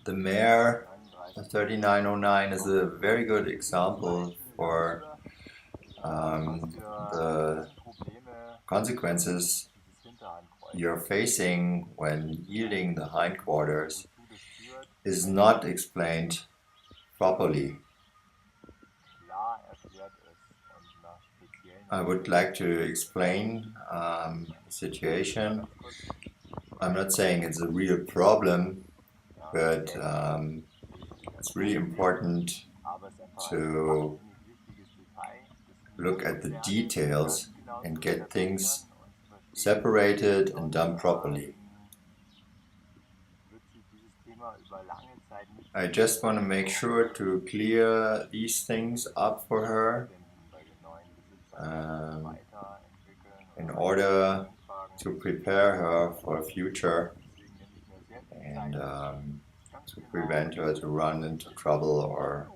The mare, the 3909, is a very good example for the consequences you're facing when yielding the hindquarters is not explained properly. I would like to explain the situation. I'm not saying it's a real problem, but it's really important to look at the details and get things separated and done properly. I just want to make sure to clear these things up for her in order to prepare her for the future and to prevent her to run into trouble or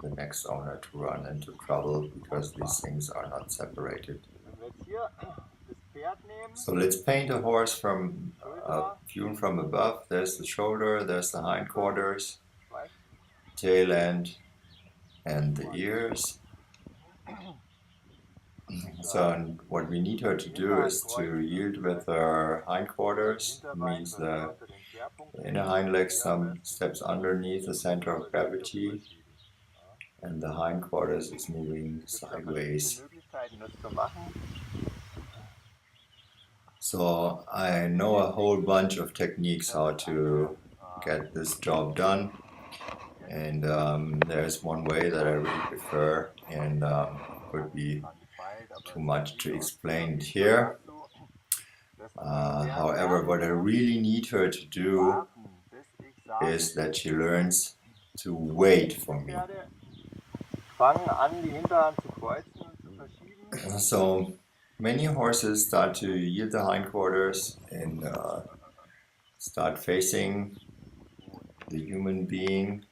the next owner to run into trouble because these things are not separated. So let's paint a horse from view from above. There's the shoulder, there's the hindquarters, tail end, and the ears. So what we need her to do is to yield with her hindquarters. It means the inner hind leg steps underneath the center of gravity and the hindquarters is moving sideways. So I know a whole bunch of techniques how to get this job done, and there's one way that I really prefer, and would be too much to explain here. However, what I really need her to do is that she learns to wait for me. So many horses start to yield the hindquarters and start facing the human being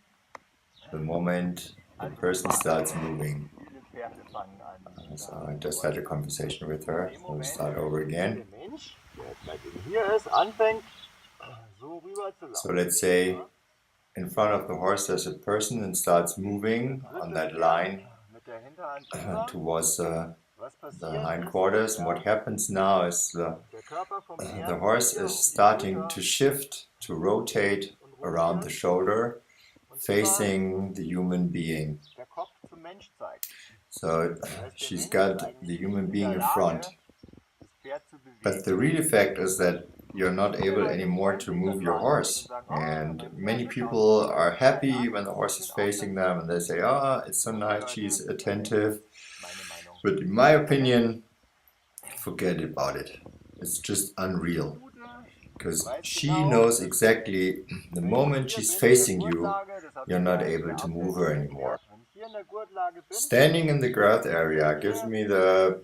the moment the person starts moving. So I just had a conversation with her, so we'll start over again. So let's say in front of the horse there's a person and starts moving on that line towards the hindquarters, and what happens now is the horse is starting to shift, to rotate around the shoulder, facing the human being. So she's got the human being in front. But the real effect is that you're not able anymore to move your horse. And many people are happy when the horse is facing them and they say, "Ah, it's so nice, she's attentive." But in my opinion, forget about it. It's just unreal. Because she knows exactly the moment she's facing you, you're not able to move her anymore. Standing in the girth area gives me the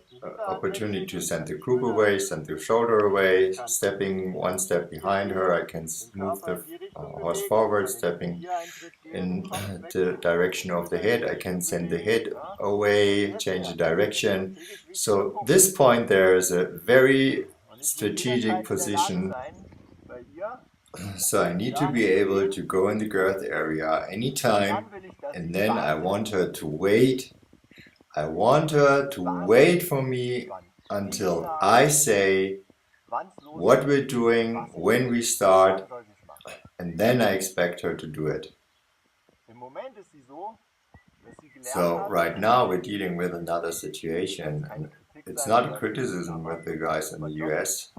opportunity to send the croup away, send the shoulder away. Stepping one step behind her, I can move the horse forward. Stepping in the direction of the head, I can send the head away, change the direction. So this point there is a very strategic position. So I need to be able to go in the girth area anytime, and then I want her to wait. I want her to wait for me until I say what we're doing, when we start, and then I expect her to do it. So right now we're dealing with another situation, and it's not a criticism with the guys in the US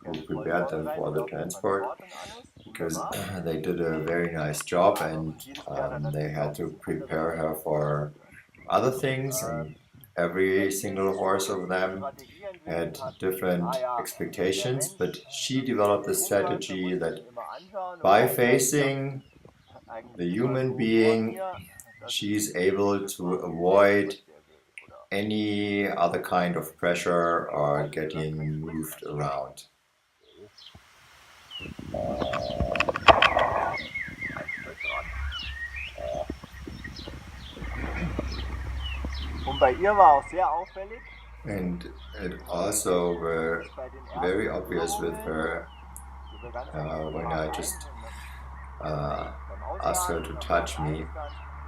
who prepared them for the transport, because they did a very nice job, and they had to prepare her for other things, and every single horse of them had different expectations, but she developed a strategy that by facing the human being, she's able to avoid any other kind of pressure or getting moved around. And it also were very obvious with her when I just uh, asked her to touch me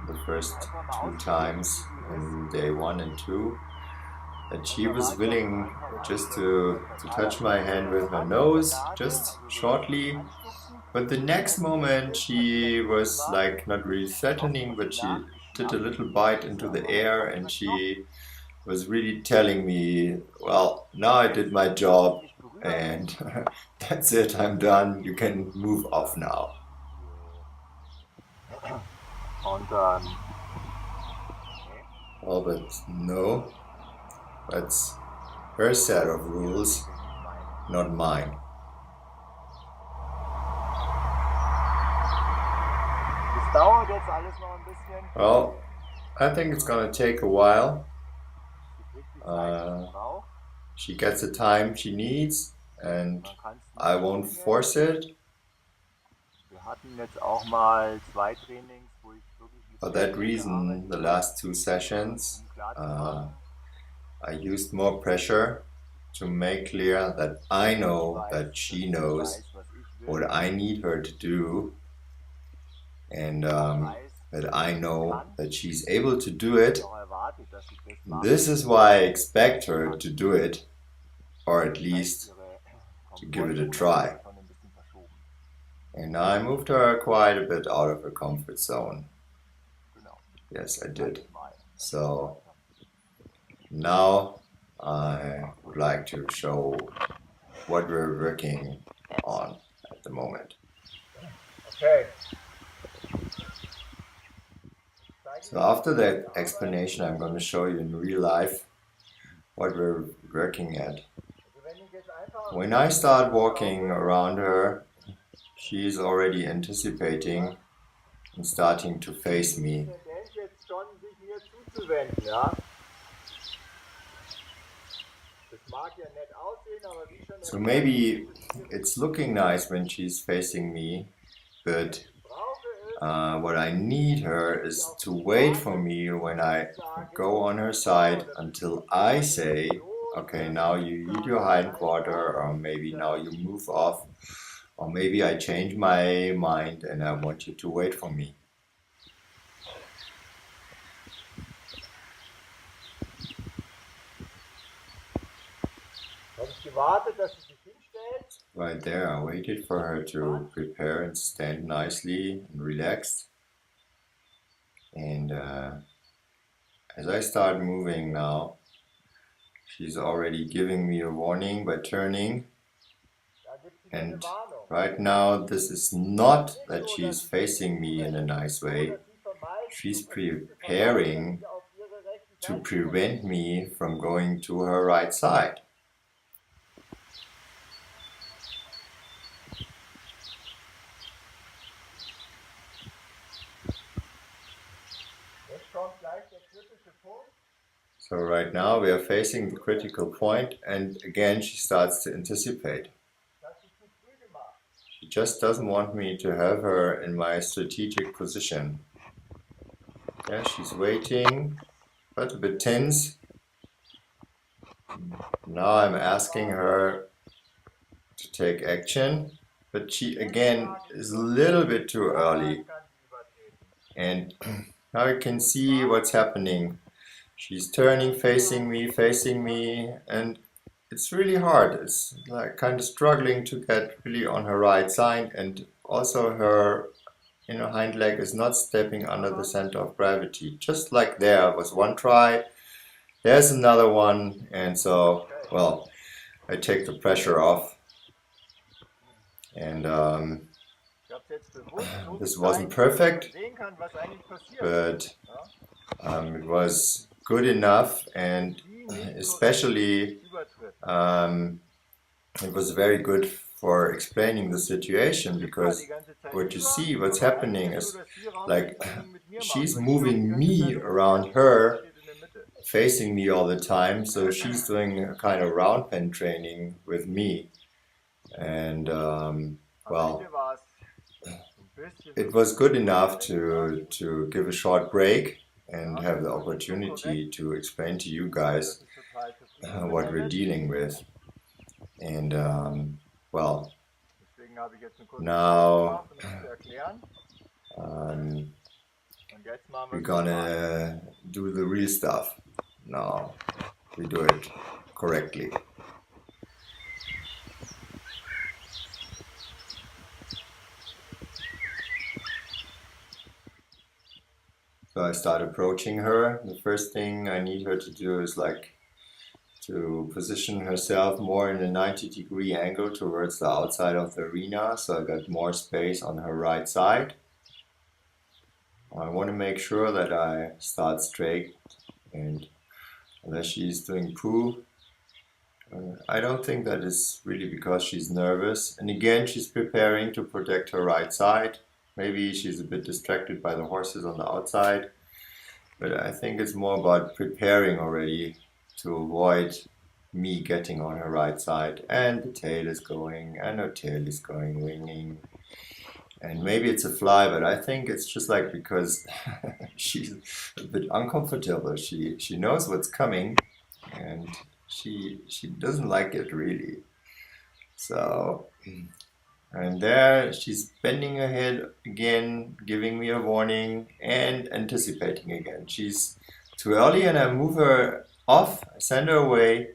the first 2 times in day 1 and 2, that she was willing just to touch my hand with her nose, just shortly. But the next moment she was like not really threatening, but she did a little bite into the air and she was really telling me, well, now I did my job and that's it, I'm done, you can move off now. Oh, but no, that's her set of rules, not mine. Well, I think it's gonna take a while. She gets the time she needs and I won't force it. For that reason, the last 2 sessions, I used more pressure to make clear that I know that she knows what I need her to do, and that I know that she's able to do it. This is why I expect her to do it, or at least to give it a try. And I moved her quite a bit out of her comfort zone. Yes, I did. So now I would like to show what we're working on at the moment. Okay. So after that explanation, I'm going to show you in real life what we're working at. When I start walking around her, she's already anticipating and starting to face me. So maybe it's looking nice when she's facing me, but what I need her is to wait for me when I go on her side until I say, okay, now you eat your hind quarter, or maybe now you move off, or maybe I change my mind and I want you to wait for me. Right there, I waited for her to prepare and stand nicely and relaxed. And as I start moving now, she's already giving me a warning by turning. And right now, this is not that she's facing me in a nice way. She's preparing to prevent me from going to her right side. So right now we are facing the critical point, and again she starts to anticipate. She just doesn't want me to have her in my strategic position. Yeah, she's waiting, but a bit tense. Now I'm asking her to take action, but she again is a little bit too early. And now you can see what's happening. She's turning, facing me, and it's really hard. It's like kind of struggling to get really on her right side, and also her hind leg is not stepping under the center of gravity. Just like there was one try, there's another one, and so, well, I take the pressure off. And this wasn't perfect, but it was good enough, and especially it was very good for explaining the situation, because what you see, what's happening is like she's moving me around her, facing me all the time, so she's doing a kind of round pen training with me. And well, it was good enough to give a short break and have the opportunity to explain to you guys what we're dealing with. And well, Now we're gonna do the real stuff. Now we do it correctly. So I start approaching her. The first thing I need her to do is to position herself more in a 90-degree angle towards the outside of the arena, so I got more space on her right side. I want to make sure that I start straight, and unless she's doing poo, I don't think that is really because she's nervous. And again, she's preparing to protect her right side. Maybe she's a bit distracted by the horses on the outside, but I think it's more about preparing already to avoid me getting on her right side. And the tail is going, and her tail is going, winging. And maybe it's a fly, but I think it's just like because she's a bit uncomfortable. She knows what's coming, and she doesn't like it really. So, and there she's bending her head again, giving me a warning and anticipating again. She's too early, and I move her off, I send her away,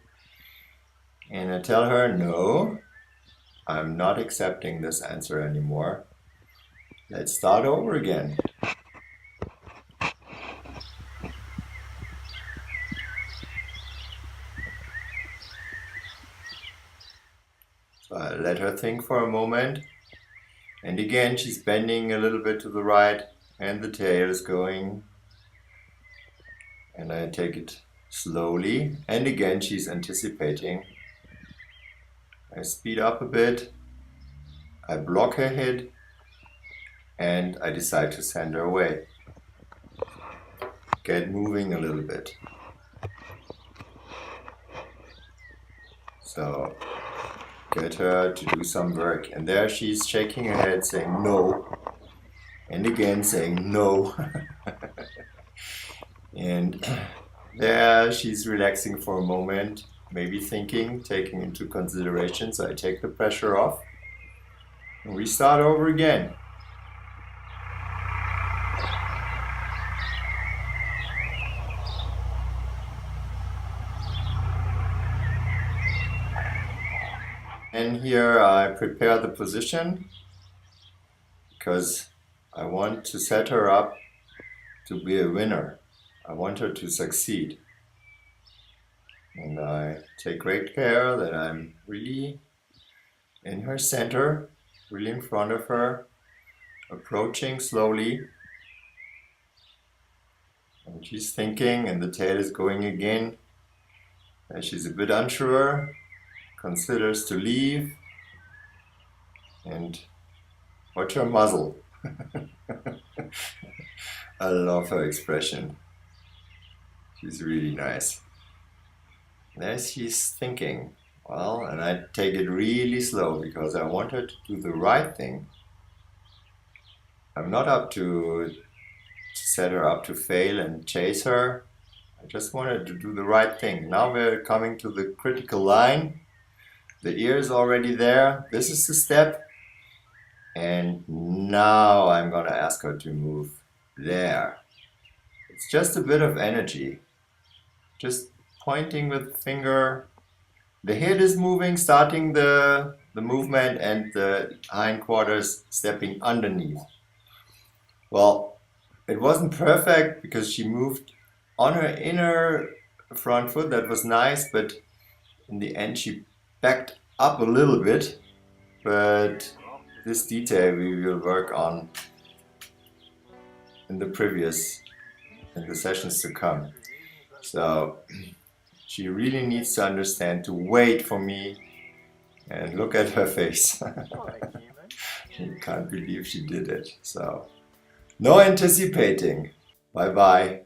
and I tell her, no, I'm not accepting this answer anymore. Let's start over again. So I let her think for a moment, and again she's bending a little bit to the right, and the tail is going, and I take it slowly, and again she's anticipating. I speed up a bit, I block her head, and I decide to send her away. Get moving a little bit. So get her to do some work, and there she's shaking her head saying no, and again saying no. And there she's relaxing for a moment, maybe thinking, taking into consideration, so I take the pressure off and we start over again. And here I prepare the position because I want to set her up to be a winner. I want her to succeed. And I take great care that I'm really in her center, really in front of her, approaching slowly. And she's thinking, and the tail is going again. And she's a bit unsure, considers to leave, and watch her muzzle. I love her expression. She's really nice. There she's thinking, well, and I take it really slow because I want her to do the right thing. I'm not up to set her up to fail and chase her. I just want her to do the right thing. Now we're coming to the critical line. The ear is already there. This is the step. And now I'm going to ask her to move there. It's just a bit of energy. Just pointing with the finger. The head is moving, starting the movement, and the hindquarters stepping underneath. Well, it wasn't perfect because she moved on her inner front foot. That was nice, but in the end she backed up a little bit, but this detail we will work on in the sessions to come. So she really needs to understand to wait for me, and look at her face. I can't believe she did it. So no anticipating. Bye bye.